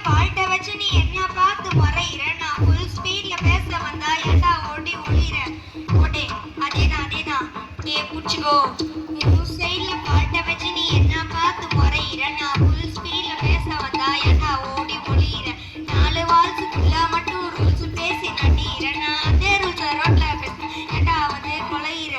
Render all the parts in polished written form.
ஃபால்ட்ட வச்சு நீ என்ன பார்த்து முறையிற? நான் ஃபுல் ஸ்பீட்ல பேச வந்தா ஏன்டா ஓடி ஒளியிற? ஓடே அதேதான் அப்படியே புடிச்சுக்கோ. உன் சைட்ல ஃபால்ட்ட வச்சு நீ என்ன பார்த்து முறையிற? நான் ஃபுல் ஸ்பீட்ல பேச வந்தா ஏன்டா ஓடி ஒளியிற? 4 வால்ஸுக்குள்ள மட்டும் ரூல்ஸ் பேசி நடிகிற. நான் அதே ரூல்ஸ ரோட்ல பேச ஏன்டா வந்து கொலையிற?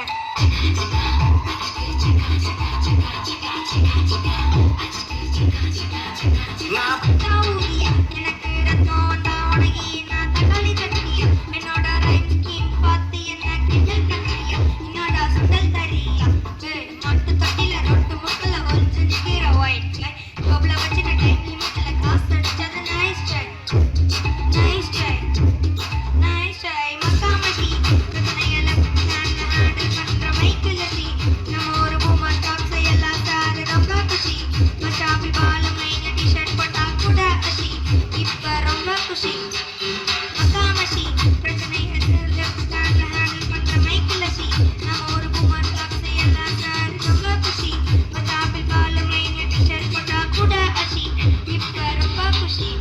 எனக்கு ரத்தம் வந்தா உனக்கு நான் தக்காளி சட்னியா? என்னோட ரைம் ஸ்கீம் பார்த்து என்ன கிண்டல் கட்டியா? என்னோட சுண்டல் தரியா? மட்டு தட்டில ரொட்டு முக்கல ஒளிஞ்சு நிக்கிற ஒயிட் லைட் கோபுல வச்சுக்க டைம் லிமிட்ல காசு அடிச்சது நைஸ் ட்ரை மக்காமட்டி பிரச்சனைகளை ஹேண்டில் பண்ற மைக்கிலசி நம்ம ஒரு பூமர் டாக்ஸை எல்லாம் சாரு ரொம்ப குஷி மச்சாப்பி பாலம் மைன டிஷர்ட் போட்டா கூட அசி இப்ப ரொம்ப குஷி மக்காமட்டி பிரச்சனைகளை ஹேண்டில் பண்ற மைக்கிலசி நம்ம ஒரு பூமர் டாக்ஸை எல்லாம் சாரு ரொம்ப குஷி மச்சாப்பி பாலம் மைன டிஷர்ட் போட்டா கூட அசி இப்ப ரொம்ப குஷி.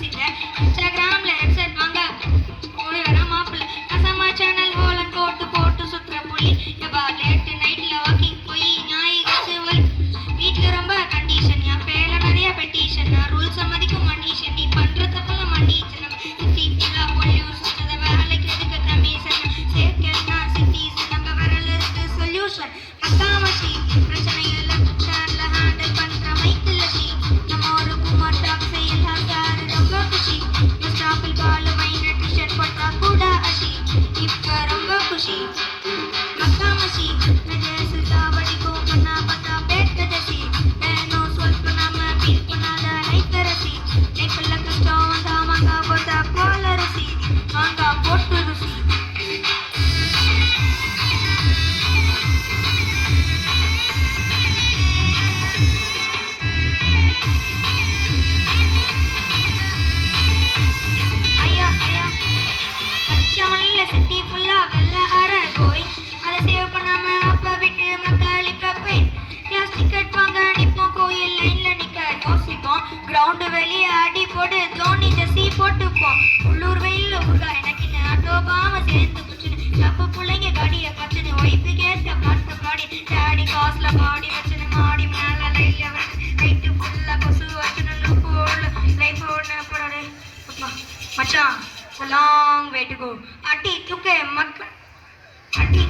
இன்ஸ்டாகிராம்ல ஹெட்செட் வாங்க போய் வர மாப்பிள்ள கசமா சேனல் ஹோலன் போட்டு சுத்துற புள்ளி எப்பா லேட்டு நைட்ல வாக்கிங் போய் நாய் கச்சு வலி வீட்டுல ரொம்ப கண்டிஷன் என் பேர்ல நிறைய பெட்டிஷன் நான் ரூல்ஸை மதிக்கும் மன்னிஷன் நீ பண்ற தப்பெல்லாம் மன்னிச்சு நம்ம சிட்டி ஃபுல்லா பொல்யூஷன் அதை வேலைக்கு எதுக்கு கமிஷன் சேர்க்கா சிட்டிஸ் நம்ம வரல இருக்கு சொல்யூஷன் அக்காமசி பிரச்சனைகளை ஷேர்ல ஹேண்டில் பண்ற மைக்கிலசி நம்ம ஒரு குமார் டாக்ஸை எல்லாம் சாரு ரொம்ப குஷி ஸ்டாப்பில் பால் மைன டிஷர்ட் போட்டா கூட அசி இப்ப ரொம்ப குஷி மக்காமசி நஜேசு தாவடிக்கும் பண்ணா பார்த்தா பேட்ட ஜசி ஏனோ ಸ್ವಲ್ಪ நாம ஃபீல் பண்ணாத லைஃப் ரசி லைஃப்ல கஷ்டம் வந்தா மாங்கா போட்டா போல ருசி மாங்கா போட்டு ருசி. சிட்டி ஃபுல்லா வெள்ள அற போய் அதை சேவ் பண்ணாம அப்ப விட்டு மக்கள் இப்ப போய் கிளாஸ் டிக்கெட் வாங்க நிப்போம் கோயில் லைன்ல நிக்க யோசிப்போம் கிரவுண்டு வெளியே அடி போட்டு தோனி ஜெர்சி போட்டுப்போம் உள்ளூர் வெயில்ல ஊர்கா எனக்கு ஆட்டோ பாம சேர்ந்து குச்சுன்னு தப்பு பிள்ளைங்க கடிய கச்சுன்னு ஒய்ஃபு கேட்ட பாட்டு பாடி டாடி காசுல பாடி வச்சுன்னு மாடி மேல லைட்ல வச்சு லைட்டு ஃபுல்லா கொசு வச்சுன்னு லுக்கு லைஃப் ஒன்று போடாது மச்சான் a long way to go. Atti, look at Makka. Atti,